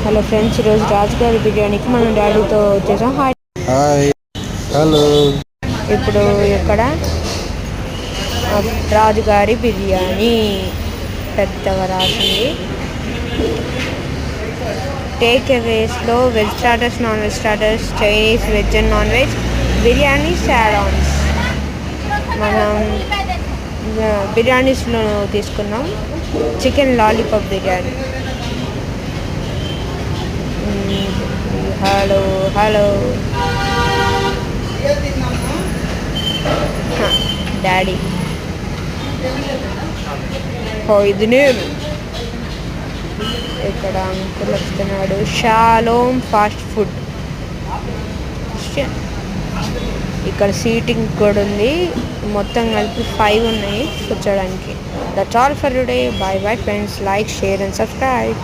Hello friends, ఈరోజు రాజుగారి బిర్యానీకి మనం డాడీతో వచ్చేసాం. హాయ్. హాయ్. హలో. ఇప్పుడు ఇక్కడ రాజుగారి బిర్యానీ పెద్దగా రాసింది. టేక్ అవేస్లో veg starters, non veg starters, Chinese, veg and non veg, biryani, సాలాన్స్. మనం బిర్యానీస్లో తీసుకున్నాం chicken lollipop biryani. Hello hello daddy. ఇది నేను ఇక్కడ అంకుల్ వస్తున్నాడు. Shalom fast food. ఇక్కడ సీటింగ్ కూడా ఉంది. మొత్తం కలిపి 5 ఉన్నాయి కూర్చోడానికి. That's all for today. Bye bye friends. Like, share and subscribe.